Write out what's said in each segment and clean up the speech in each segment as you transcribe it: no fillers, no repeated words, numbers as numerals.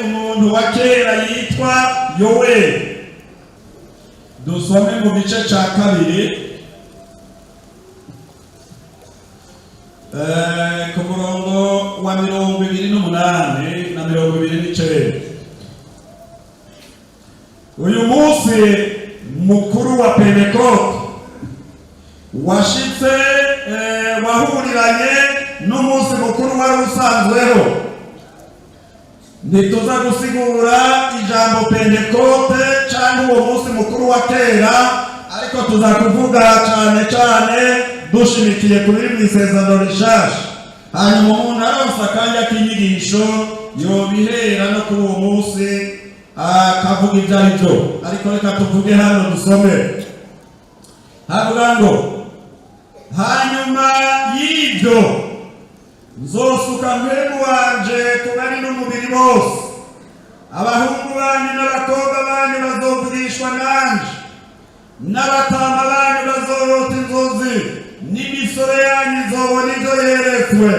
umuntu wa kera yitwa Yoweli. Dusome mu gice cya kabiri ku murongo wa 28 na 29. Uyu munsi mukuru wa Pentekote washitse wahuriranye n'umunsi mukuru wari usanzweho. Ntituza gusigura ijambo Pentekote cyangwa uwo munsi mukuru wa kera, ariko tuza kuvuga cyane cyane dushimikiye kuri mu isezerano rishasha. hanyuma umuntu aronse akanya k'inyigisho yobihera no kuri uwo munsi akavuga ibyo ari byo. Ariko reka tuvuge hano dusome, havuga ngo hanyuma y'ibyo nzosuka mpemu wanje ku bari n'umubiri bose, abahungu banyu n'abakobwa banyu bazovugishwa nanje, n'abatama banyu bazorota inzozi, n'imisore yanyu izobona ibyo yeretswe,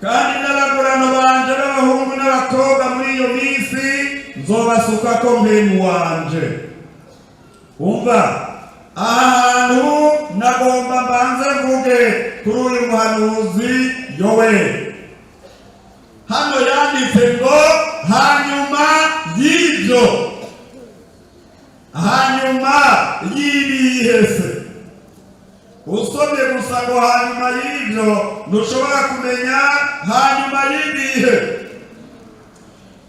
kandi n'abagurano banje b'abahungu n'abakobwa muri iyo minsi nzobasukako mpemu wanje. Umva, aha hantu nagomba mbanze mvuge kuri uyu muhanuzi Yoweli. Hano yanditse ngo hanyuma y'ibyo, hanyuma y'ibihe se? Usomye gusa ngo hanyuma y'ibyo ntushobora kumenya hanyuma y'ibihe.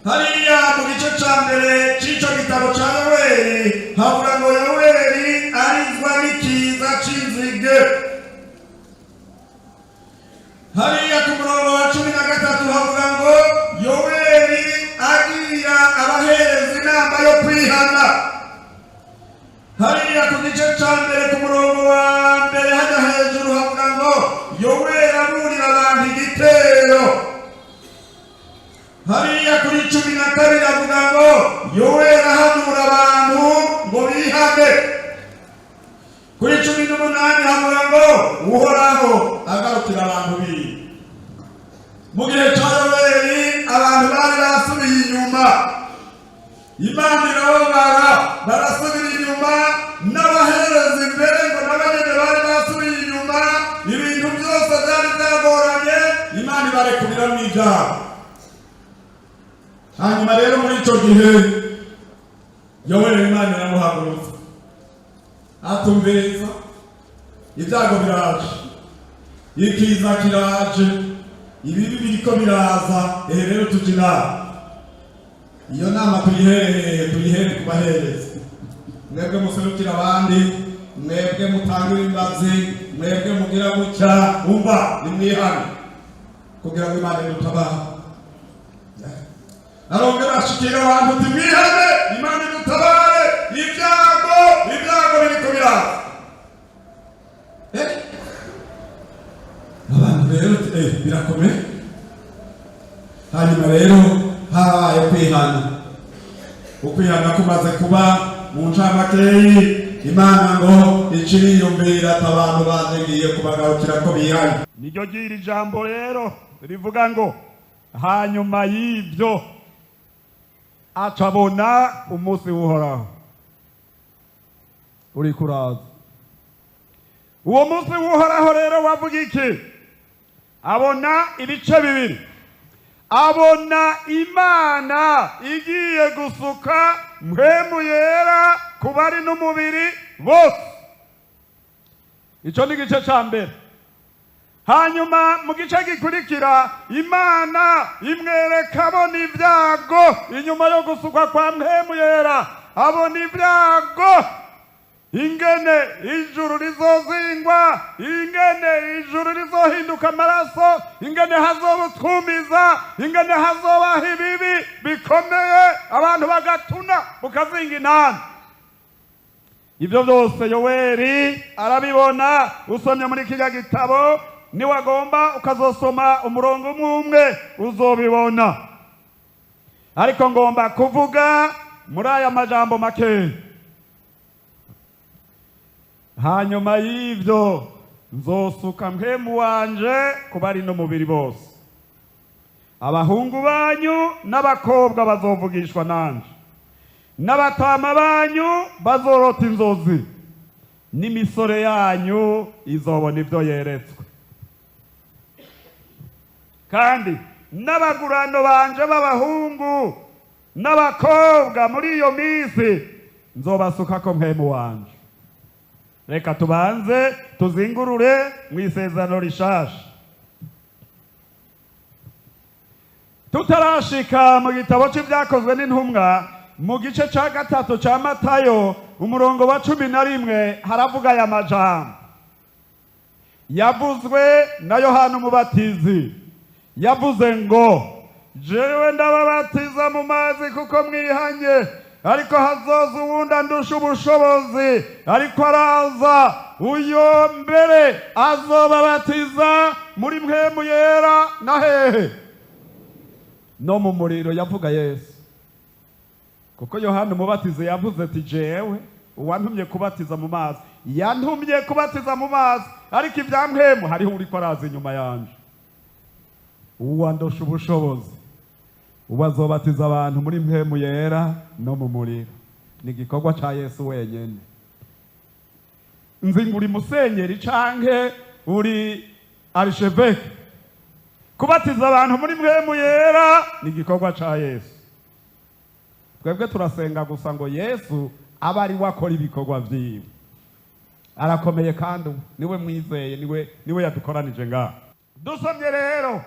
Hariya mu gice cya mbere cy'icyo gitabo cya Yoweli havuga ngo Yoweli arizwa n'ikiza cy'inzige. Hariya ku murongo wa 13 havuga ngo Yoweli agira abahereza inama yo kwihana. Hariya ku gice cya mbere ku murongo wa mbere hajya hejuru havuga ngo Yoweli aburira abantu igitero. Hariya kuri 12 havuga ngo Yoweli ahanura abantu ngo bihane. Kuri 18 havuga ngo Uhoraho agarukira abantu biwe. Mu gihe cya Yoweli abantu bari basubiye inyuma, Imana irababara barasubira inyuma, n'abahereza imbere ngo n'abanyene bari basubiye inyuma, ibintu byose byari byagoranye, Imana ibarekurira mu ibyaha. Hanyuma rero muri icyo gihe Yoweli Imana iramuhagurutsa, atumviriza, ibyago biraje, ikiza kiraje, ibibi biriko biraza, rero tujya inama. Iyo nama tuyihere ku bahereza. Mwebwe muserukira abandi, mwebwe mutanga imbabazi, mwebwe mugira gutya, umva nimwihane kugira ngo Imana idutabare. Arongera ashikira abantu uti mwihane, Imana idutabare, ibyago biriko biraza. Abantu rero birakomeye. Hanyuma rero habaye kwihana. Ukwihana kumaze kuba mu ncamakeyi, Imana ngo iciriyumvira ati abantu bazigiye kubagarukira ko bihanye. Niryo gira ijambo rero rivuga ngo hanyuma y'ibyo acabona umunsi w'Uhoraho uri kuraza. Uwo munsi w'Uhoraho rero wavuga iki? Abona ibice bibiri. Abona Imana igiye gusuka mpemu yera ku bari n'umubiri bose. Icyo ni igice cya mbere. Hanyuma mu gice gikurikira Imana imwereka abona ibyago inyuma yo gusukwa kwa mpemu yera. Abona ibyago, ingene ijuru rizozingwa, ingene ijuru rizohinduka amaraso, ingene hazoba utwumiza, ingene hazobaho ibibi bikomeye, abantu bagatuna bukazinga inani. Ibyo byose Yoweli arabibona. Usomye muri kiriya gitabo, niwagomba ukazosoma umurongo umwe uzobibona. Ariko ngomba kuvuga muri aya majambo make. Hanyuma y'ibyo nzosuka mpemu wanje ku bari n'umubiri bose, abahungu banyu n'abakobwa bazovugishwa nanje, n'abatama banyu bazorota inzozi, n'imisore yanyu izobona ibyo yeretswe, kandi n'abagurano banje b'abahungu n'abakobwa muri iyo minsi nzobasukako mpemu wanje. Reka tubanze tuzingurure mu isezerano rishasha. Tutarashika mu gitabo cy'ibyakozwe n'intumwa, mu gice cya 3 cya Matayo umurongo wa 11 haravuga aya majambo yavuzwe na Yohana umubatizi yavuze ngo jewe ndababatiza mu mazi kuko mwihanye, ariko hazoza uwundi andusha ubushobozi, ariko araza uyo mbere azobabatiza muri mpwemu yera na hehe no mu muriro. Yavuga Yesu, kuko Yohana umubatizi yavuze ati jewe uwantumye kubatiza mu mazi yantumye kubatiza mu mazi, ariko ibya mpwemu hariho uriko araza inyuma yanje, uwandusha ubushobozi, ubu azobatiza abantu muri mpwemu yera no mu muriro. Ni igikorwa ca Yesu wenyene. Nzi ngo uri musenyeri canke uri archevêque, kubatiza abantu muri mpwemu yera ni igikorwa ca Yesu. Twebwe turasenga gusa ngo Yesu abe ari we akora ibikorwa vyiwe. Arakomeye kandi niwe mwizeye, niwe yadukoranije ngaha. Dusomye rero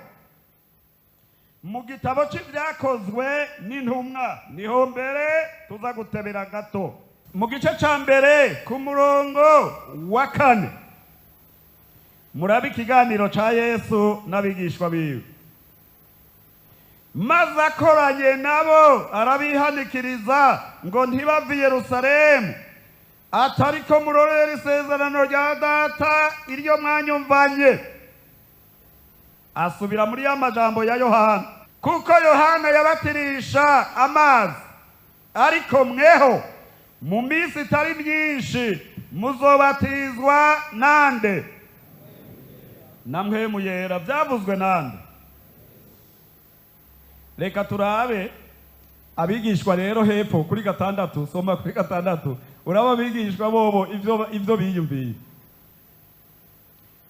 mu gitabo c'ivyakozwe n'intumwa, niho mbere tuza gutebera gato mu gice ca mbere ku murongo wa 4. Murabe ikiganiro ca Yesu n'abigishwa biwe. Maze akoranye nabo arabihanikiriza ngo ntibave i Yerusalemu, atariko murorera isezerano rya Data iryo mwanyumvanye. Asubira muri ya majambo ya Yohana, kuko Yohana yabatirisha amazi, ariko mweho mu minsi itari myinshi muzobatizwa nande? Na mpwemu yera. Byavuzwe nande? Reka turabe abigishwa rero hepfo kuri 6, soma kuri 6, uraba abigishwa bobo ivyo biyumviye.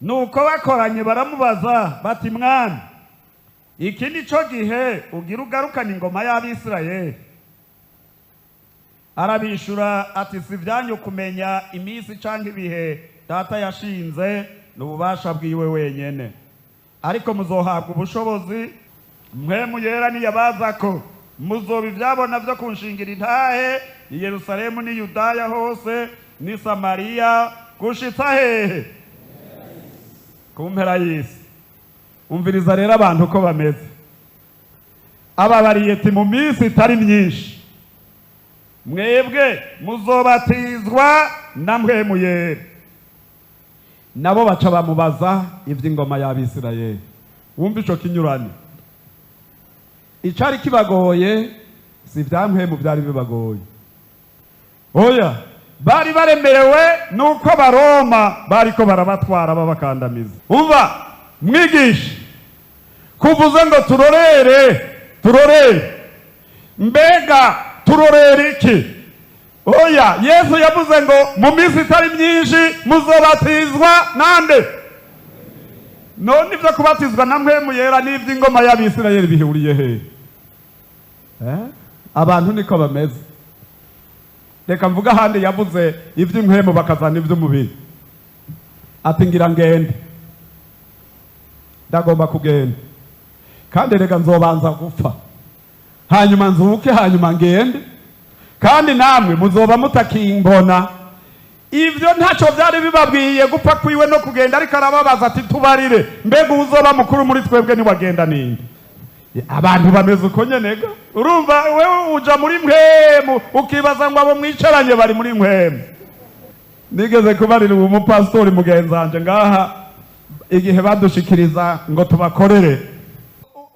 Nuko bakoranye baramubaza bati, mwami, iki nico gihe ugira ugarukana ingoma y'Abisirayeli? Arabishura ati, si vyanyu kumenya iminsi canke ibihe Data yashinze, n'ububasha bwiwe wenyene, ariko muzohabwa ubushobozi mpwemu yera niyabazako, muzoba ivyabona vyo kunshingira intahe i Yerusalemu ni Yudaya hose ni Samariya gushitsa hehe? Ku mpera y'isi. Umviriza rero abantu uko bameze. Ababariye ati mu minsi itari myinshi mwebwe muzobatizwa na mpwemu yera. Nabo baca bamubaza ivy'ingoma y'Abisirayeli. Wumva ico kinyurane. Icari kibagoye si vya mpwemu vyari bibagoye. Oya, bari baremerewe nuko Abaroma bariko barabatwara babakandamiza. Umva mwigisha, kuvuze ngo turorere, mbega turorere iki? Oya, Yesu yavuze ngo mu minsi itari myinshi muzobatizwa nande? None ivyo kubatizwa na mpwemu yera n'ivy'ingoma y'Abisirayeli bihuriye he? Abantu niko bameze. Reka mvuga handi yavuze ivy'impwemu bakazana ivy'umubiri. Ati ngira ngende, ndagomba kugenda, kandi reka nzobanza gupfa, hanyuma nzuke, hanyuma ngende, kandi namwe muzoba mutakimbona. Ivyo ntaco vyari bibabwiye gupfa kwiwe no kugenda, ariko arababaza ati tubarire, mbega uzoba mukuru muri twebwe niwagenda ninde? Abantu bameze uko nyenega. Urumva wewe uja muri mpwemu ukibaza ngo abo mwicaranye bari muri mpwemu. Nigeze kubarira umupastori mugenzanje ngaha igihe badushikiriza ngo tubakorere,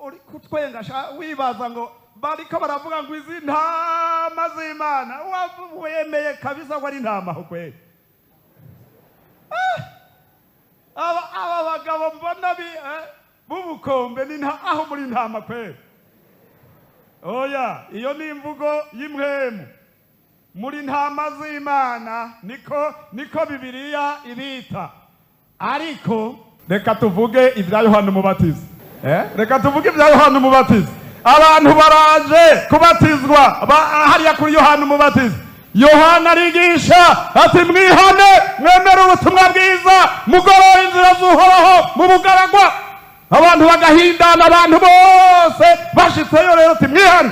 uri kutwenga wibaza ngo bariko baravuga ngo izi ntama z'Imana, wemeye kabisa ko ari ntama ho kweli. Aba bagabo mbona bubukombe ni aho muri ntama kweli. Oya, iyo ni imvugo y'imwemu. Muri ntama z'Imana niko Bibiliya ibita. Ariko reka tuvuge ibya Yohana Umubatizi. Reka tuvuge ibya Yohana Umubatizi. Abantu baraje kubatizwa hariya kuri Yohana Umubatizi. Yohana arigisha ati mwihane, mwemere ubutumwa bwiza, mugorore inzira z'Uhoraho mu bugaragwa. Abantu bagahindana, abantu bose bashitseyo rero ati mwihane,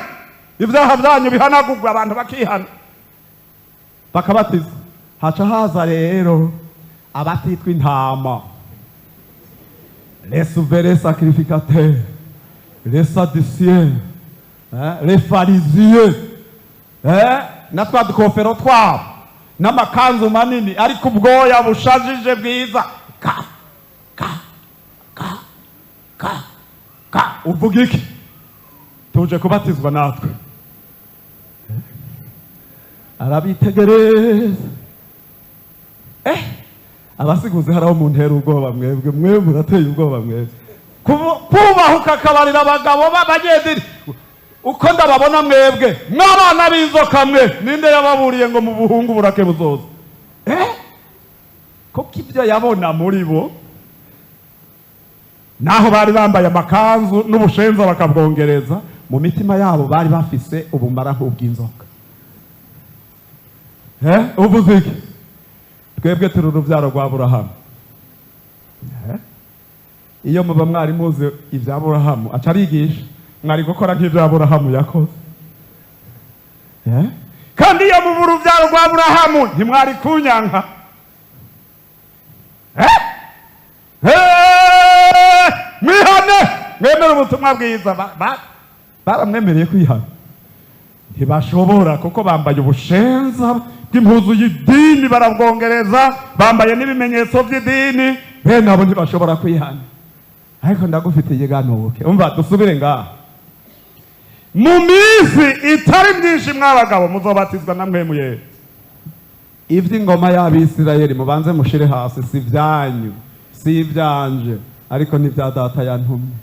ibyaha byanyu bihanagurwa, abantu bakihana bakabatiza. Haca haza rero abatitwa intama, les souverains sacrificateurs, les sadduciens, les pharisiens, na twa dukofero twabo n'amakanzu manini ariko ubwoya bushajije bwiza uvuga iki? Tuje kubatizwa natwe. Arabitegereza. Abasiguze haraho mu ntera ubwoba mwebwe murateye ubwoba mwebwe. Kubahuka akabarira abagabo b'abanyedini uko ndababona mwebwe mw'abana b'inzoka mwe, ninde yababuriye ngo mu buhungu burake buzoza? Koko ibyo yabona muri bo, naho bari bambaye amakanzu n'ubushenza bakabwongereza, mu mitima yabo bari bafise ubumara nk'ubw'inzoka. Uvuze iki? Twebwe turi urubyaro rwa Aburahamu. Iyo muba mwari muzi ibya Aburahamu aca arigisha, mwari gukora nk'ibyo Aburahamu yakoze. Kandi iyo muba urubyaro rwa Aburahamu ntimwari kunyanka. Mwihane, mwemere ubutumwa bwiza. Baramwemereye kwihana, ntibashobora kuko bambaye ubushenza bw'impuzu y'idini, barabwongereza, bambaye n'ibimenyetso by'idini, bene abo ntibashobora kwihana. Ariko ndagufitiye ganuke, umva dusubire ngaha. Mu minsi itari myinshi mw'abagabo muzobatizwa na Mpwemu Yera. Ivy'ingoma y'Abisirayeli mubanze mushire hasi, si vyanyu, si ivyanje, ariko ni vya data yantumye.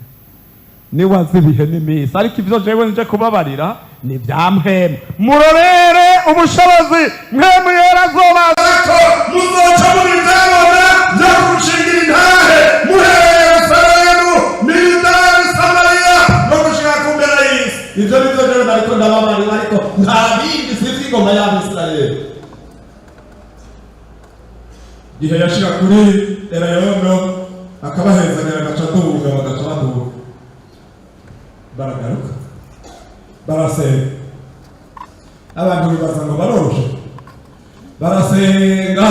Ni wazibihe n'imisi, ariko ivyo jewe nje kubabarira ni vya Mpwemu. Murorere ubushobozi Mpwemu Yera azobaza. Muzoca muri vyabona vyo gushingira intahe muhereye Yerusalemu n'Idari Samariya no gushika ku mpera y'isi. Ivyo nivyo jewe nariko ndababarira, ariko nta bindi si ivy'ingoma y'Abisirayeli. Igihe yashika kuri Elayono akabahezanira agaca aduga, bagaca baduga, baragaruka barasenga. Abantu bibaza ngo baroshe, barasenga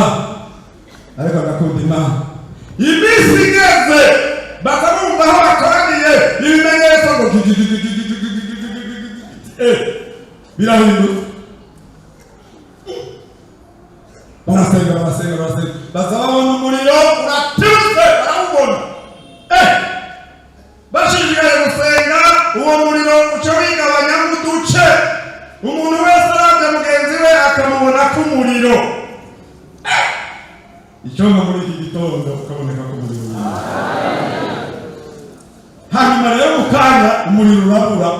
ariko agakunda Imana. Iminsi igeze bakamumva aho bakoraniye ibimenyetso ngo birahinduka. Barasenga baza babona umuriro uraturutse, barawubona. Bashishikaye gusenga, uwo muriro uca wigabanya mu duce, umuntu wese arabye mugenzi we akamubona k'umuriro. Icyo muri iki gitondo ukaboneka k'umuriro. Hanyuma rero mu kanya umuriro urabura,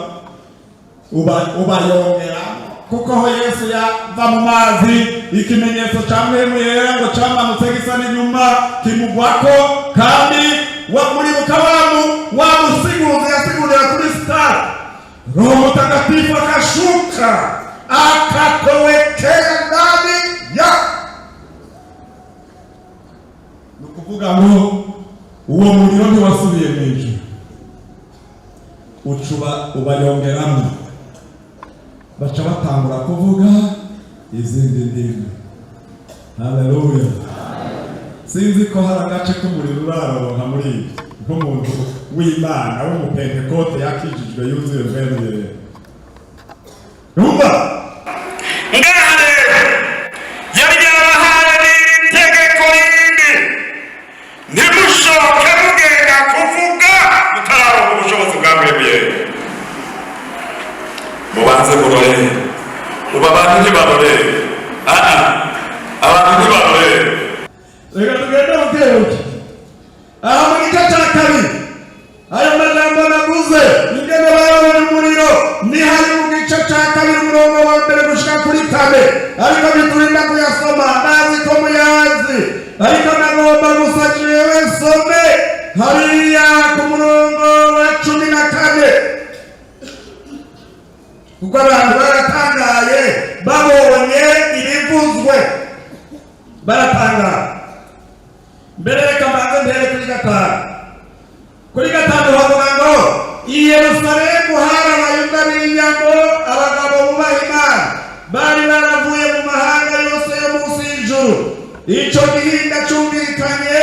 ubayongera, kuko aho Yesu yava mu mazi ikimenyetso ca Mpwemu Yera ngo camanutse gisa n'inyuma kimugwako, kandi muri bukawamu wa musiguzi yasigurira kuri sitari, Roho Mtakatifu akashuka akatowekea ndani ya. Ni ukuvuga ngo uwo muriro ntiwasubiye mu ijuru, ucuba ubayongeramo, baca batangura kuvuga izindi ndimi. Haleluya. Sinzi ko hari agace k'umuriro uraronka muri ibi, nk'umuntu w'Imana w'umupentekote yakijijwe yuzuye Mpwemu Yera. Numva ngaha rero yari yarabahaye n'itegeko rindi, ntimushoke mugenda kuvuga mutararonka ubushobozi bwa Mpwemu Yera. Mubanze murorere, ubu abantu ntibarorere. Abantu ntibarorere. Reka tugende bukebuke. Aha mu gice cya kabiri ayo majambo navuze ingene bayobora umuriro ni hari mu gice cya kabiri umurongo wa mbere gushika kuri 4, ariko biturinda kuyasoma, ndazi ko muyazi, ariko nagomba gusa jewe nsome hariya ku murongo wa 14, kuko abantu baratangaye babonye ibivuzwe, baratangara. Mbere reka mbanze mbere kuri 5. Kuri 5 havuga ngo i Yerusalemu hari abayuda b'inyambo, abagabo bubaha Imana, bari baravuye mu mahanga yose yo munsi y'ijuru. Ico gihinda cumvikanye,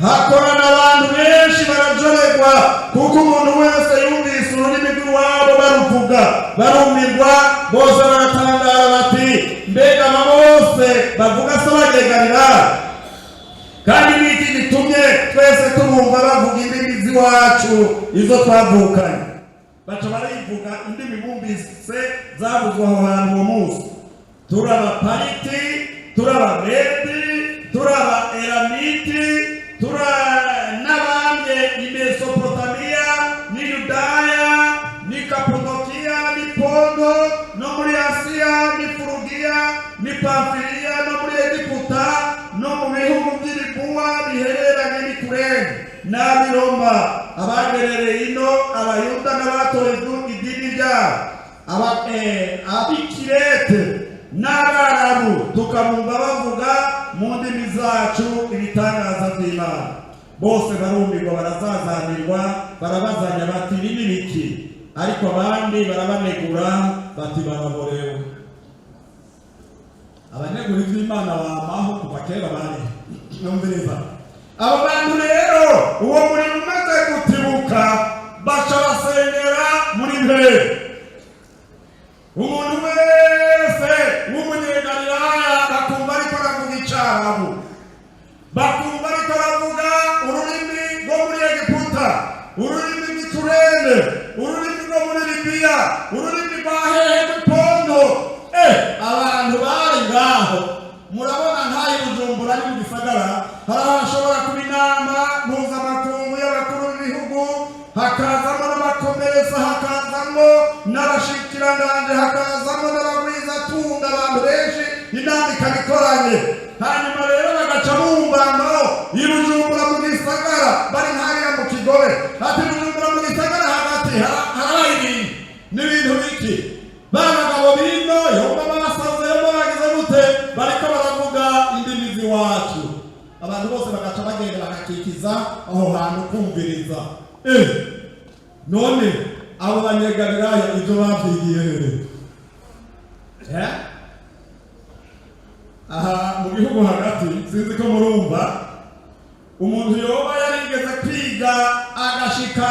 hakorana abantu benshi barajorerwa, kuko umuntu wese yumvise ururimi barumirwa bose baratangara bati mbega aba bose bavuga se bageganira kandi niki gitumye twese tubumva bavuga indimi z'iwacu izo twavukanye baca barivuga indimi bumvise zavuzwe aho hantu uwo munsi turaba pariti turaba redi turaba elamiti n'abandi ni Mesopotamiya ni Yudaya ni Kapadokiya ni Pondo no muri Asiya ni Furugiya ni Pamfiliya no muri Egiputa no mu bihugu by'Ilibuwa bihereranye ni Kurene n'ab'i Roma abagerereye ino abayuda n'abatoye idini ryabo ab'Ikirete n'Abarabu tukabumva bavuga mu ndimi zacu ibitangaza by'Imana bose barumirwa barazazanirwa barabazanya bati ibi ni biki ariko abandi barabanegura bati baraborewe abanegura iby'Imana bamaho kuva kera bari numviriza abo bantu rero uwo murimo umaze gutibuka baca basengera muri mbere umuntu wese w'umunyegalilaya bakumva ariko aravuga icyarabu bakumva ariko aravuga ururimi rwo muri Egiputa ururimi rw'Ikurene ururimi rwo muri Libiya ururimi rwa hehe rw'ipondo abantu bari ngaho murabona nk'ayo Bujumbura ari mu gisagara hari hashobora kuba inama mpuzamakungu y'abakuru b'ibihugu hakazamo n'abakomeresa hakazamo n'abashikiranganje hakazamo n'abagwizatunga abantu benshi inama ikabikoranye hanyuma rero bagaca bumbamo i Bujumbura mu gisagara bari nk'ariya mu Kigobe ati Bujumbura mu gisagara hagati harabaye n'ibintu biki bagabo bino yomba basaze yomba bagize gute bariko baravuga indimi z'iwacu abantu bose bagaca bagenda bagakikiza aho hantu kumviriza none abo banyegalilaya ibyo bavyigiye aha mu gihugu hagati sinzi ko murumva umuntu yoba yarigeze kwiga agashika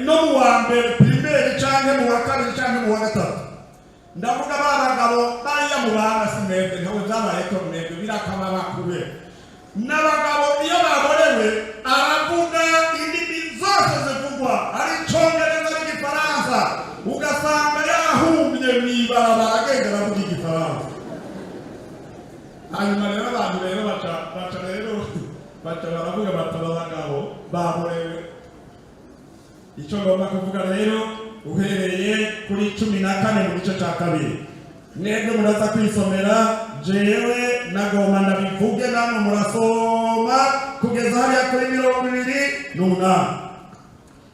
no mu wa mbere primaire canke mu wa kabiri canke mu wa gatatu ndavuga babagabo bariya mu bana simwebwe ntawe vyabaye ko mwebwe birakaba bakube n'abagabo iyo baborewe aravuga indimi zose zivugwa ari Icongereza n'igifaransa ugasanga yahumye mw'ibarabara agenda aravuga igifaransa hanyuma rero abantu rero baca baravuga bati abagabo baborewe icyo ngomba kuvuga rero uhereye kuri 14 mu gice cya kabiri mwebwe muraza kwisomera jewe nagomba ndabivuge namwe murasoma kugeza hariya kuri 28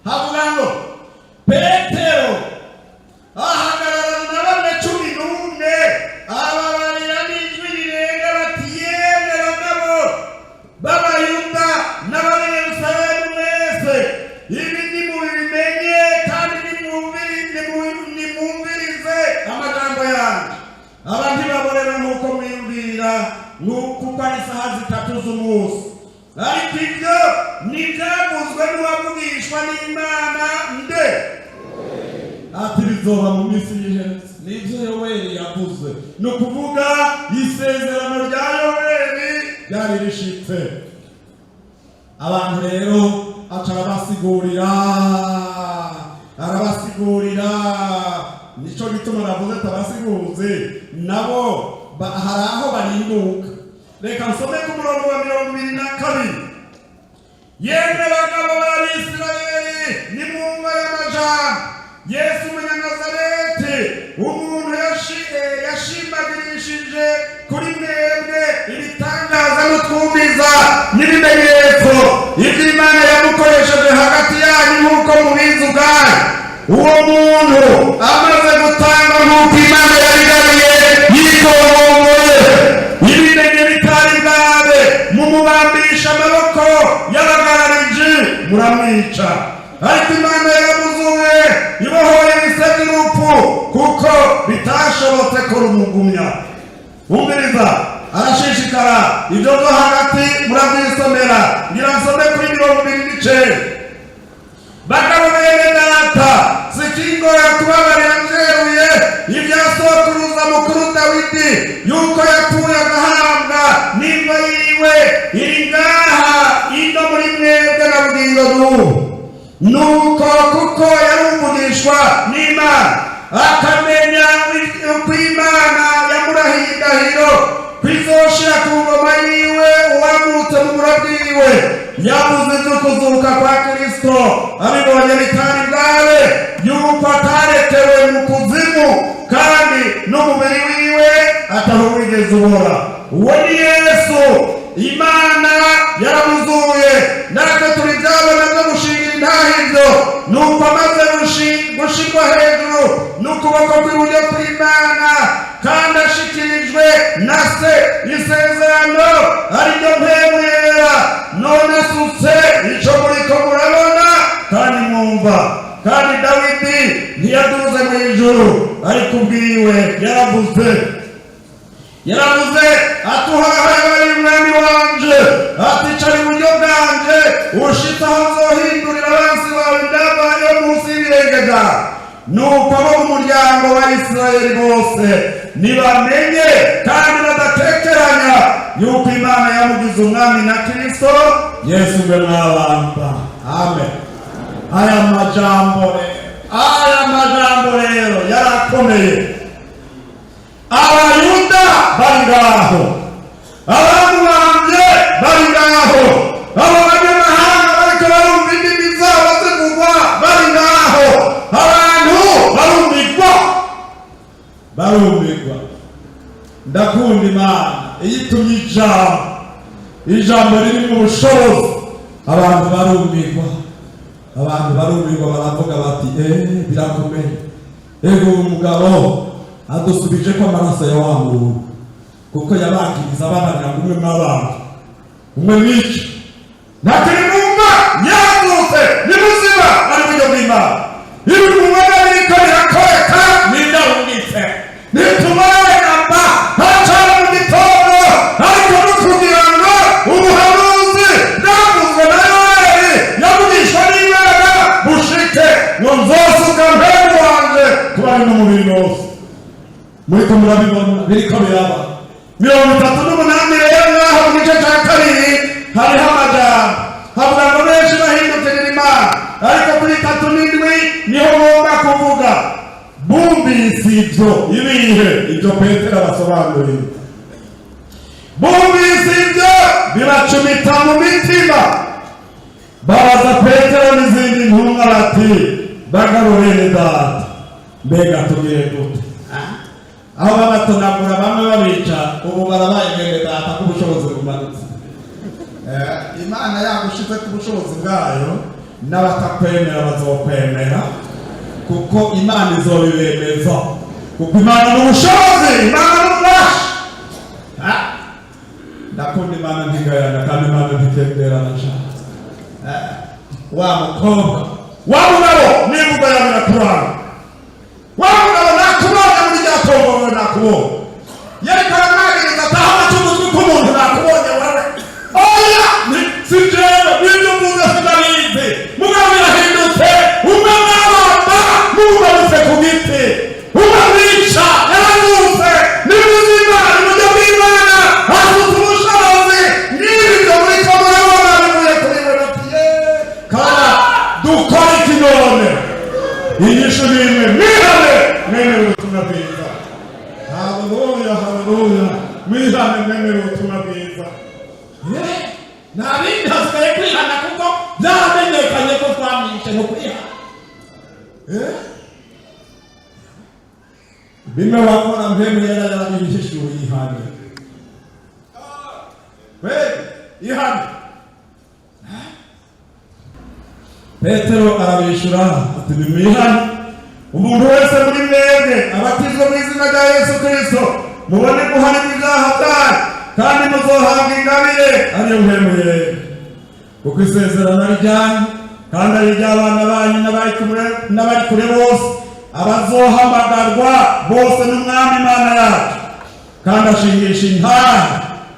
havuga ngo Petero ahagararana n'abane 11 ababarira n'ijwi rirenga bati yemwe bagabo b'Abayuda n'Abanyerusalemu mwese ibi nimubimenye kandi nimwumvirize amajambo yanjye abantu baborera nk'uko mwiyumvira kuko ari isaha 3 z'umunsi ariko ibyo ntibyavuzwe n'uwavugishwa n'Imana nde ati bizoba mu minsi y'iherezo nibyo Yoweli yavuze ni ukuvuga isezerano rya Yoweli ryari rishitse abantu rero aca arabasigurira nico gituma navuze atabasiguruze nabo hari aho barinduka reka nsome ku murongo wa 22 yemwe bagabo b'Abisirayeli nimwumva y'amajambo Yesu Umunyanazareti umuntu yashimagirishije kuri mwebwe ibitangaza n'utwumviza n'ibimenyetso ibyo Imana yamukoresheje hagati yanyu nk'uko mubizi ubwanyu uwo muntu amaze gutanga nk'uko Imana yabigabiye yitongoye ibimenye bitari bwabe mumubambisha amaboko y'abagarariji muramwica ariko Imana yaramuzuye ibohoye ibise by'urupfu kuko bitashobotse kurumugumya umviriza arashishikara ibyo byo hagati murabyisomera ngira nsome kuri 29 bagabo bene data sikingora kubabarira mjewe mukuru Dawidi yuko yapfuye agahambwa n'imva yiwe iri ngaha ino muri mwebwe na bugingo n'ubu. Nuko kuko yarumvugishwa n'Imana akamenya uko Imana yamurahiye indahiro kwizoshira ku ngoma yiwe uwamutse mu burabwiwe, yavuze ibyo kuzuka kwa Kristo abibonye bitari bwawe yuko atarekewe mu kuzimu kandi n'umubiri wiwe atawigeze ubora. Uwo ni Yesu. Imana yaramuzuye, natwe turi byabona byo gushingira intahe ibyo. Nuko amaze gushirwa hejuru n'ukuboko kw'iburyo kw'Imana kandi ashikirijwe na se isezerano ariryo mpemu yera, none asutse icyo muriko murabona kandi mwumva. Kandi Dawidi ntiyaduze mu ijuru, ariko ubwiwe yaravuze ati uhoraho ari umwami wanje, ati icara iburyo bwanje ushitse aho nzohindurira abansi bawe indava yo munsi y'ibirenge byawe. Nuko abo mu muryango wa Isirayeli bose nibamenye kandi badatekeranya yuko Imana yamugize umwami na Kristo Yesu mbe mwabamba. Amen. Aya majambo rero yarakomeye. Abayuda bari ngaho, abamubambye bari ngaho, abo banyamahanga bariko barumva indimi zabo zivugwa bari ngaho, abantu barumirwa. Ndakunda Imana iyo itumye ijambo ririmo ubushobozi, abantu barumirwa baravuga bati birakomeye. Ego umugabo adusubije ko amaraso ya wa muntu, kuko yabangiriza abananira umwe mw'abantu umwe n'iki ntakiri mumva yazutse ni muzima ari buryo bw'Imana. Ibi mubona biriko birakoreka nindahungitse nitubaye namba hacana mu gitondo, ariko nukugira ngo ubuhanuzi bwavuzwe na Yoeli yavugishwa n'Imana bushike ngo nzosuka mpemu wanje kubari n'umubiri wose. Muriko murabibona biriko biraba. 38 rero ngaho mu gice cya kabiri hariho amajambo havuga ngo benshi bahindukirira Imana, ariko kuri 37 niho ngomba kuvuga bumvise ibihe ibyo Petero abasobanuriye. Bumvise ibyo biracumita mu mitima, babaza Petero n'izindi ntumwa bati bagarurire data, mbega tugire gute? Aho babatonagura bamwe babica, ubu barabaye mwene data k'ubushobozi bumanutse. Imana yagushize ku bushobozi bwayo, n'abatakwemera bazokwemera, kuko Imana izobibemeza, kuko Imana n'ubushobozi, Imana n'ububasha. Ndakunda Imana ntigayana kandi Imana ntikenderana cyane. Wa mukobwa wa mugabo nibuga yawe nakurana, wa mugabo nakurana muri rya tongoro nakubonye, yereka nagiriza ataha amacumuzwi k'umuntu nakubonye wewe. Oya si jewe n'ibyo mvuze sinarizi, mugabo birahindutse umwe mwabamba mugarutse ku giti, umwe mwica yarazutse ni muzima ni buryo bw'Imana asutse ubushobozi n'ibyo muri ko murabona bivuye kuri we batiye kana dukora iki none? Inyishu nimwe mwihane mwemere ubutumwa bwiza. Haleluya mwihane mwemere ubutumwa bwiza. Nabindi hasigaye kwihana kuko byaramenyekanye ko twamwishe no kwihana. Bimwe wakora mpemu yarabihishuye ihane. Ihane. Petero arabishura ati nimwihane, umuntu wese muri mwebwe abatizwa mu izina rya Yesu Kristo mubone guhanirwa ibyaha byanyu, kandi muzohabwa ingabire ariyo mpemu yera. Kuko isezerano ari ryanyu kandi ari iry'abana banyu n'abari kure bose, abazohamagarwa bose n'Umwami Imana yacu. Kandi ashingisha intahe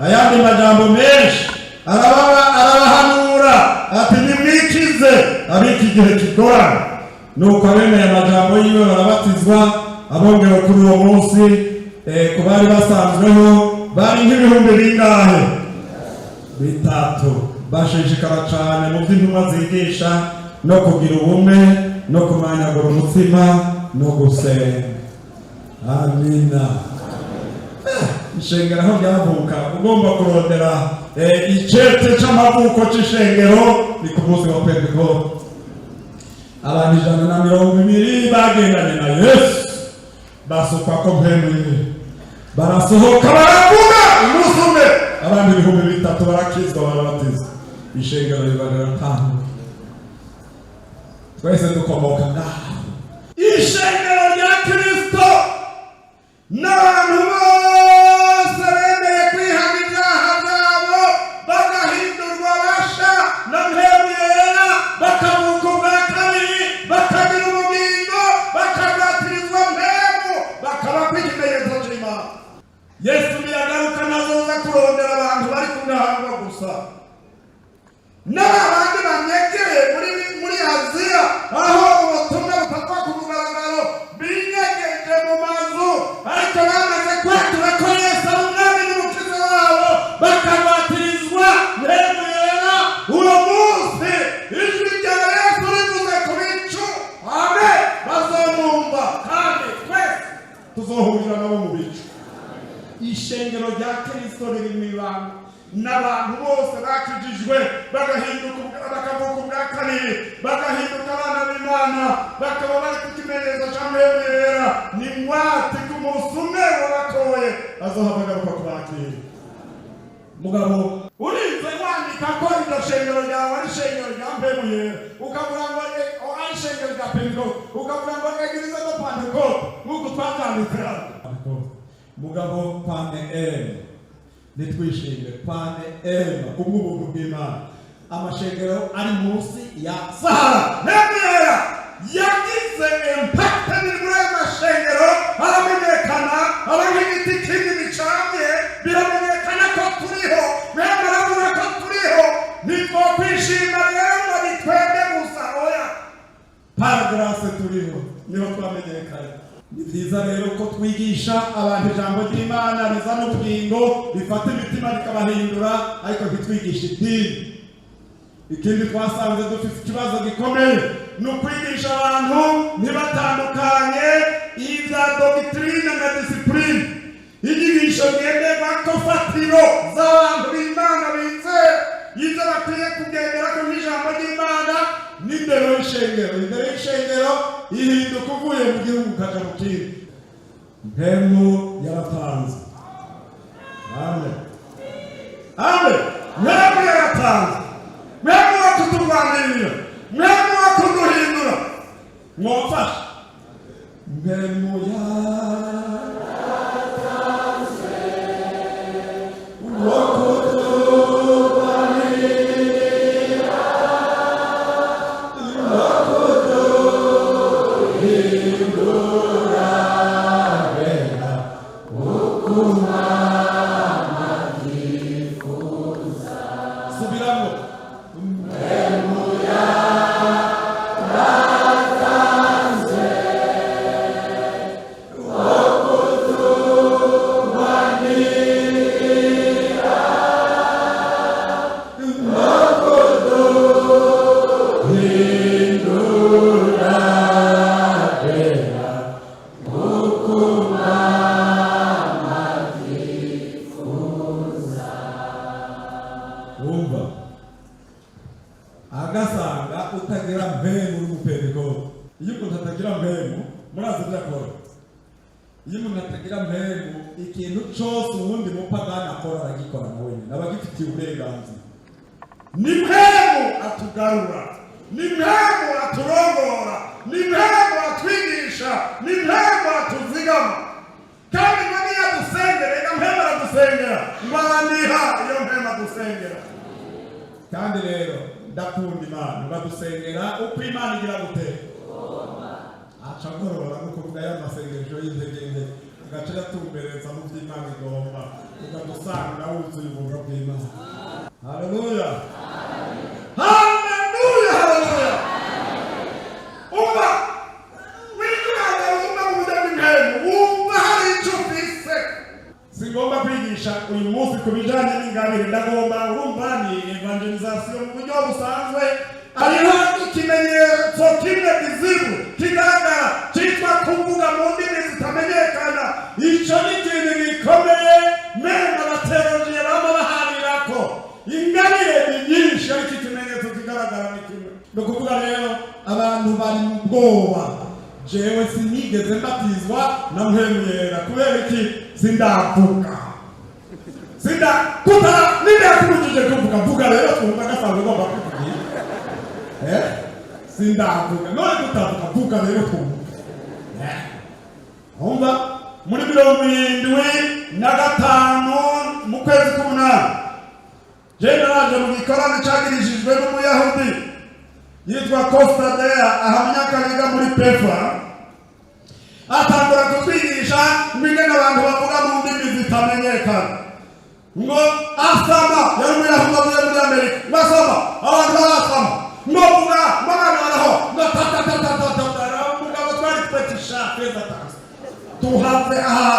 ayandi majambo menshi, arabahanura ati nimwikize abiki igihe kigorana. Nuko abemeye amajambo yiwe barabatizwa, abongewe kuri uwo munsi ku bari basanzweho bari nk'ibihumbi bingahe? Bitatu. Bashishikara cyane mu by'intumwa zigisha no kugira ubumwe no kumanyagura umutima no gusenga. Amina. Ishengero aho ryavuka ugomba kurondera icete c'amavuko c'ishengero ni ku munsi wa Pentekoste. Abantu 120 bagendanye na Yesu basukwa ko mpemwe barasohoka baravuga umunsi umwe abandi 3,000 barakizwa barabatizwa. Ishengero ribarira tango twese dukomoka ngaho. Ishengero rya Kristo n'abantu bose bemeye kwihana ibyaha byabo bagahindurwa basha na mpemu yera bakavuka ubwa kabiri bakagira ubugingo bakabatirizwa mpemu bakaba kw'ikimenyetso cy'Imana. Yesu niyagaruka nazoza kurondera abantu bari kudahangwa gusa n'abandi banyegeye muri Aziya aho ubutumwa butapfa ku mugaragaro binyegeje mu mazu ariko bamaze kwatura ko Yesu ari umwami n'umukiza wabo bakabatirizwa mpemu yera. Uwo munsi ijwi rya Yesu rivuze ku bicu, amen, bazomwumva kandi twese tuzohurira nabo mu bicu. Ishengero rya Kristo riri mu ibanga n'abantu bose bakijijwe bagahinduka bakavuka ubwa kabiri bagahinduka abana b'Imana bakaba bari ku kimenyetso cya mpemu yera. Ni mwati ku munsi umwe wabatoye azohava agaruka kubakira. Mugabo urinze wandika ko iryo shengero ryawe ari ishengero rya mpemu yera ukavuga ngo ari ishengero rya Pentekoste ukavuga ngo egirize no Pentekoste nk'uko twatanditse hano. Mugabo Pane nitwishimire Pane kubw'ubuntu bw'Imana. Amashengero ari munsi ya Sahara Nebera yagize impact muri amashengero aramenyekana abangigiti kinini cyane biramenyekana ko turiho bemeravuga ko turiho nitwo kwishima rero bitwende gusa oya par grâce turiho niho twamenyekana. Ni byiza rero ko twigisha abantu ijambo ry'Imana rizana ubugingo rifata imitima rikabahindura ariko ntitwigisha idini. Ikindi twasanze dufite ikibazo gikomeye ni ukwigisha abantu ntibatandukanye ibya doctrine na discipline. Inyigisho ngenderwa ko fatiro z'abantu b'Imana bizera ibyo bakwiye kugendera ku ijambo ry'Imana n'indero y'ishengero. Indero y'ishengero ihinduka uvuye mu gihugu ukaja mu kindi. Mpemu yaratanze. Amen. Amen. Mpemu yaratanze. Mpemu wakuturwanirira. Mpemu wakuduhindura. Mwofasha. Mpemu yaratanze. agasanga utagira mpemu uri mu Pentekoste. Iyo umuntu atagira mpemu murazi byakora. Iyo umuntu atagira mpemu ikintu cyose ubundi mupagani akora aragikora nawe n'abagifitiye uburenganzira. Ni mpemu atugarura, ni mpemu aturongora, ni mpemu atwigisha, ni mpemu atuzigama. Kandi ngo yadusengera, mpemu aradusengera, mwaniha iyo mpemu adusengera. Kandi rero ndakunda Imana badusengera uko Imana igira gute aca ngorora no kuvuga ya masengesho y'integenge agaca yatumbereza mu by'Imana igomba ukadusanga wuzuye ubuntu bw'Imana. Haleluya, haleluya, haleluya. Umva wikuraga umva mu ndabintemu umva hari icyo ufise singomba kwigisha uyu munsi ku bijyanye n'ingabire, ndagomba urumva ni evangelization mu buryo busanzwe. Hariho ikimenyetso kimwe kizibu kigaragara cyitwa kuvuga mu ndimi zitamenyekana. Icyo ni ikintu gikomeye, mena abateolojiye baba baharira ko ingabire ni nyinshi, ariko ikimenyetso kigaragara ni kimwe. Ni ukuvuga rero abantu bari mu bwoba. Jewe sinigeze mbatizwa na Mpwemu Yera kubera iki? Sindavuga nibyakurujije kuvuga vuga rero twumva gasanzwe ugomba kuvuga sindavuga none kutavuga vuga rero twumva umva. Muri 75 mu kwezi k'umunani je naraje mu gikorane cyagirijwe n'umuyahudi yitwa Kostadea ahamyakariga muri Pefa, atangura kutwigisha ingene abantu bavuga mu ndimi zitamenyekana. Ngo asama yari umuyahudi avuye muri Amerika, basoma abantu barasoma ngo vuga mwanaraho ngo tatatatatatatara umugabo twari twetisha feza tanzi tuhave aha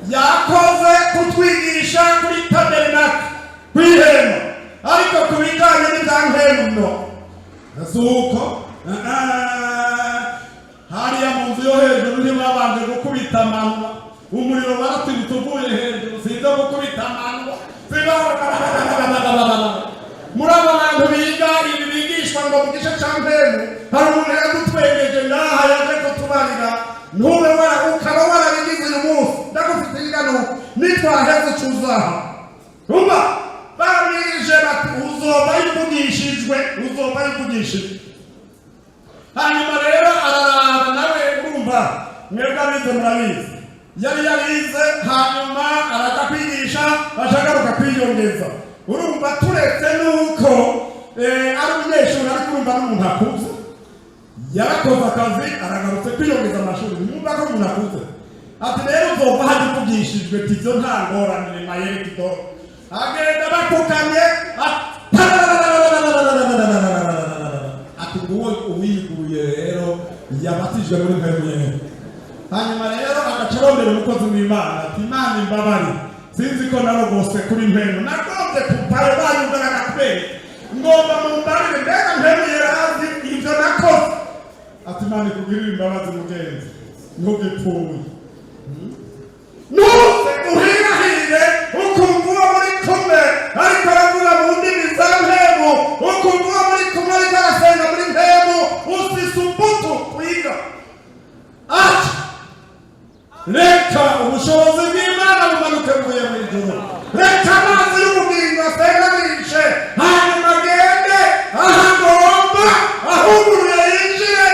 yakoze kutwigisha kuri tabernacle kwihema, ariko kubijanye n'ibyankweno zuko hariya mu nzu yo hejuru ntibabanje gukubita amanwa, umuriro baratwibutse uvuye hejuru, sinze gukubita amanwa. Muri abo bantu biga ibi bigishwa ngo mu gice cya Mpwemu hari umuntu yadutwengeje ngaha yaje kutubarira, ntube ukaba warabigize uyu munsi ndagufite ingano nitwaheze ucuzaha umva. Bamwije bati uzoba yivugishijwe. Hanyuma rero araraba nawe urumva, mwebwe abize murabizi, yari yarize hanyuma araza kwigisha ashagaruka kwiyongeza. Urumva turetse nuko ari umunyeshuri ariko urumva n'umuntu akuze, yarakoze akazi aragarutse kwiyongeza amashuri. Mwumva ko umuntu akuze ati rero uzova hagivugishijwe tibyo nta ngorane mayeri kidogo. Agenda bakukamye ati nguwo uwiguye rero yabatijwe muri Mpwemu Yera. Hanyuma rero agacarondera umukozi w'Imana ati Imana imbabari, sinzi ko narogose kuri Mpwemu, nagombye kuvayo bayumviraga kubera ngomba mu mbarire mbega Mpwemu Yera azi ibyo nakoze. Ati Imana ikugirire imbabazi mugenzi, ntugipfuye nuze uhirahire ukumva uwo muri kumwe ariko aravuga mu ndimi za Mpwemu, ukumva uwo muri kumwe ariko arasenga muri Mpwemu, usisumbutu kwiga. Ati reka ubushobozi bw'Imana bumanuke buvuye mu ijuru, reka amazi y'ubugingo asenganishe, hanyuma agende ahagomba ahuguruye yinjire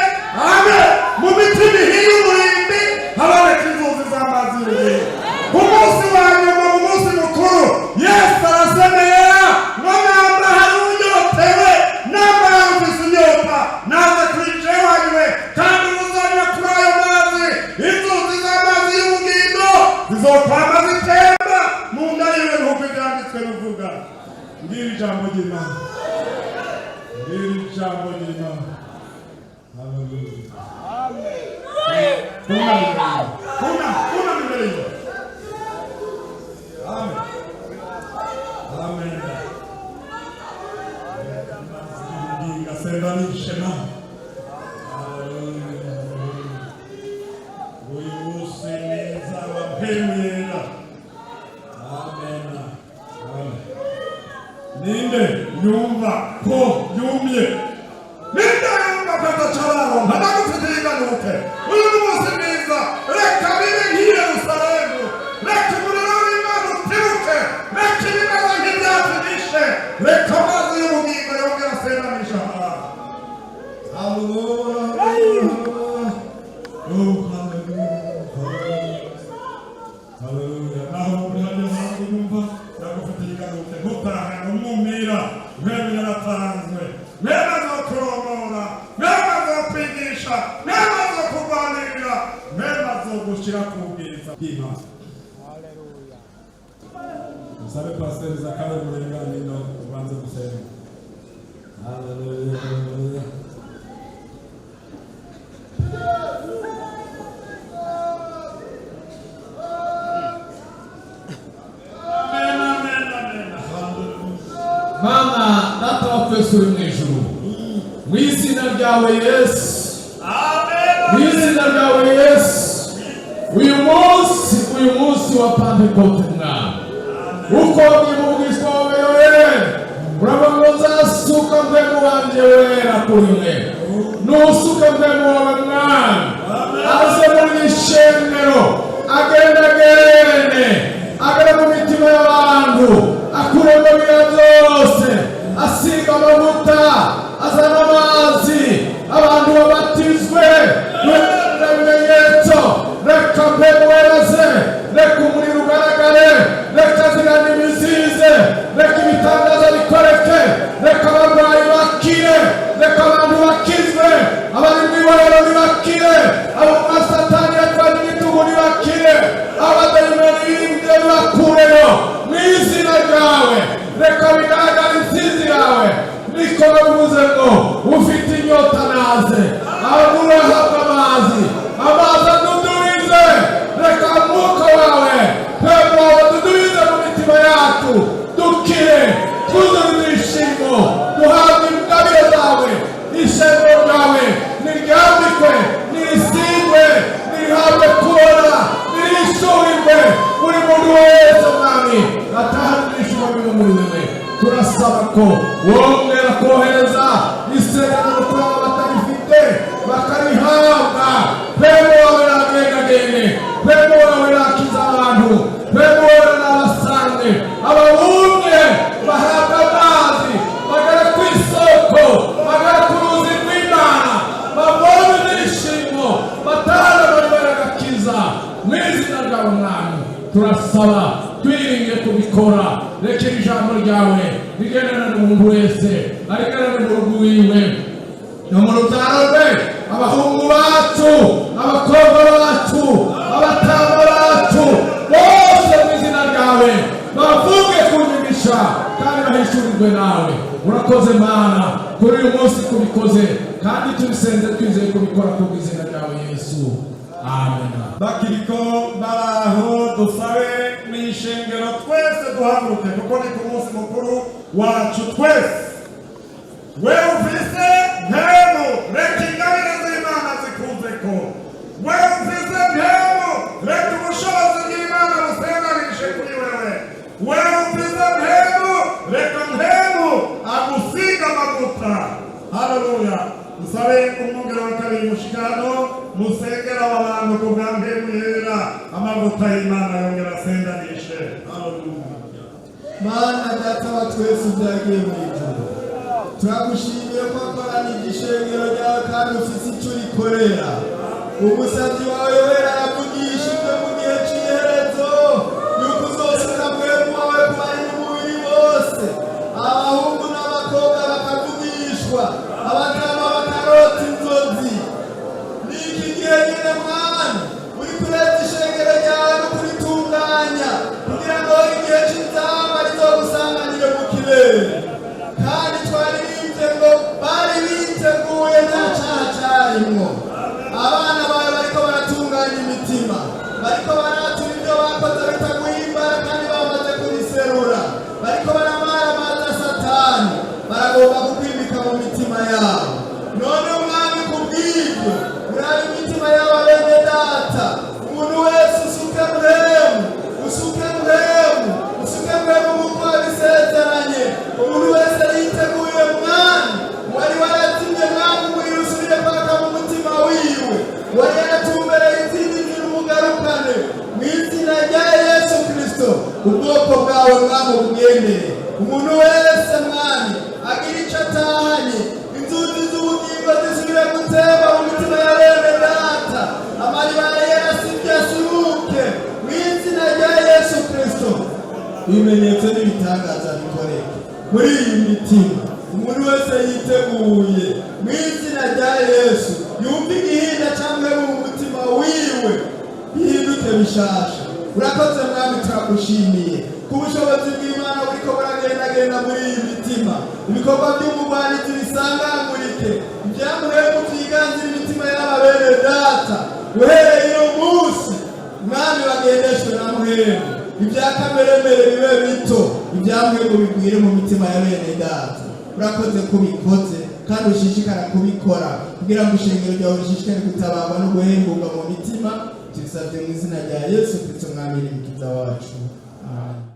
mu mitima ihiye umurimbi haboneka inzuzi z'amazi y'ubugingo. Umunsi wa nyuma mu munsi mukuru Yesu arasemera ngo namba hari unyotewe, namba yumvise inyota naze kuri jewe, kandi uzanywa kuri ayo mazi inzuzi z'amazi y'ubugingo zizokwama zitemba mu nda yiwe, nk'uko ibyanditswe bivuga. Ngiri ijambo ry'Imana, ngiri ijambo ry'Imana. Kuna imbere yiwe. Amen. Amen. Ngasenganishe na uyu munsi neza wa Mpwemu Yera. Amen. Ninde yumva ko yumye? Ninde yumva ko atacaronka? Ndagufite inganuke uyu munsi mwiza, reka bibe nk'i Yerusalemu, reka umuriro w'Imana utibuke, reka ibibazo nk'ibyatsi bishe, reka amazi y'ubugingo yongera asenganisha abantu. Hallelujah. Hallelujah. Naho muri hano hantu numva ndagufite inganuke, ntutahane umwumira. Mpwemu yaratanzwe, Mpwemu azokurongora, Mpwemu azokwigisha, Mpwemu azokurwanirira, Mpwemu azogushyira ku bwiza bw'Imana. Musabe Pasiteri Zakayo Murenganino ubanze gusenga. Hallelujah. twese uri mu ijuru, mu izina ryawe Yesu, mu izina ryawe Yesu, uyu munsi wa Pentekote Mwami, uko mwimubwishwa wawe uravuga ngo nzasuka mpemu wanjye wera kuri mwe, nusuka mpemu wawe Mwami, aze muri ishengero, agere mu mitima y'abantu, akuremo biriya byose, asiga amavuta, azana amazi, abantu babatizwe, wenda ibimenyetso, reka mpemu weraze, reka umuriro ugaragare, reka zirana imizize, reka ibitangaza bikoreke, reka abarwayi bakire, reka abantu bakizwe, abari mu iborero nibakire, abo kwa Satani yatwaje ibitugu nibakire, abadayimoni b'ibyo bibakureyo, mu izina ryawe, reka bigaragara intsinzi yawe. Niko bavuze ngo ufite inyota naze, ahubwo urahabwa amazi adudubize, reka umwuka wawe mpemu wawe adudubize mu mitima yacu, dukire, twuzure ibyishimo, duhabwe ingabire zawe, ishengero ryawe niryambikwe, nirisingwe, nirihabwe kubona, nirishurirwe, buri muntu wese Mwami atahana ibyishimo biri muri wewe. Turasaba ko wongera kohereza isezerano kuri abo batarifite bakarihabwa, mpemu wawe nagengagenge, mpemu wawe nakiza abantu, mpemu wawe nabasange, abahunge bahabwa amazi, bagere ku isoko, bagere ku ruzi rw'Imana, babone ibyishimo, batahane bari baragakiza, mu izina ryawe Mwami. Turasaba twiringe kubikora, reka ijambo ryawe rigendane n'umuntu wese, arigendane mu rugo iwe no mu rubyaro rwe, abahungu bacu, abakobwa bacu, abatama bacu, bose mu izina ryawe bavuge kunyigisha kandi bahishurirwe nawe. Urakoze Mana kuri uyu munsi kubikoze, kandi tubisenze twizeye kubikora ku izina ryawe Yesu, amen. bakiriko baraho dusabe mu ishengero twese duhaguruke, kuko ni ku munsi mukuru wacu twese. Wewe ufise mpemu, reka ingabire z'Imana zikuzeko. Wewe ufise mpemu, reka ubushobozi bw'Imana busenganishe kuri wewe. Wewe ufise mpemu, reka mpemu agusiga amavuta. Haleluya. Musabe umwungere wa kabiri mushikano, musengera abantu ku bwa mpemu yera, amavuta y'Imana yongera asendanishe. Haleluya. Mana data wa twese ubyagiye mu ijuru, turagushimiye ko wakoranije ishengero ryawe kandi ufite icyo urikorera. Umusabyi wawe wera aravugishijwe mu gihe cy'iherezo, yuko uzosuka mpemu wawe ku bari mu mubiri bose, abahungu n'abakobwa bakavugishwa, abatama bakarota inzozi. Niki gihe nyine Mwana uri kureta ishengero ryawe no kuritunganya, kugira ngo igihe cy'inzamba rizogusanganire mu kirere. Kandi twaririmbye ngo bari biteguye nta cyaha cyarimo. Abana bawe bariko baratunganya imitima, bariko baratura ibyo bakoze bitaguhimbara kandi bamaze kubiserura, bariko baramaramaza Satani, baragomba kukwimika mu mitima yabo. None Mwami kubw'ibyo urabe imitima yabo bene data, umuntu wese usuke mpemu, nk'uko wabisezeranye. Umuntu wese yiteguye Mwami, wari waratimye Mwami umuriro usubire kwaka mu mutima wiwe, wari yaratumbereye izindi nzira umugarukane, mu izina rya Yesu Kristo. Ubwoko bwawe Mwami bugendere, umuntu wese Mwami agira icyo atahanye, inzuzi z'ubugingo zisubire gutemba mu mitima ya bene data, amariba yarasibye asuruke, mu izina rya Yesu Kristo. Ibimenyetso n'ibitangaza bikoreke muri iyi mitima, umuntu wese yiteguye, mu izina rya Yesu. Yumva igihinda cyangwa mu mutima wiwe bihinduke bishasha. Urakoze Mwami, turagushimiye ku bushobozi bw'Imana buriko buragendagenda muri iyi mitima, ibikorwa by'umugwanizi bisangangurike, ibyamuhemu vyiganzira imitima y'aba bene data. Uhereye uyu munsi Mwami bagendeshwe na muhemu, ibya kameremere bibe bito, ibyamuhemu bigwire mu mitima ya bene data. urakoze kubikoze kandi ushishikara kubikora kugira ngo ishengero ryawe rishishikare gutabarwa no guhemburwa mu mitima tubisabye mu izina rya Yesu Kristo mwami n'umukiza wacu. Amen.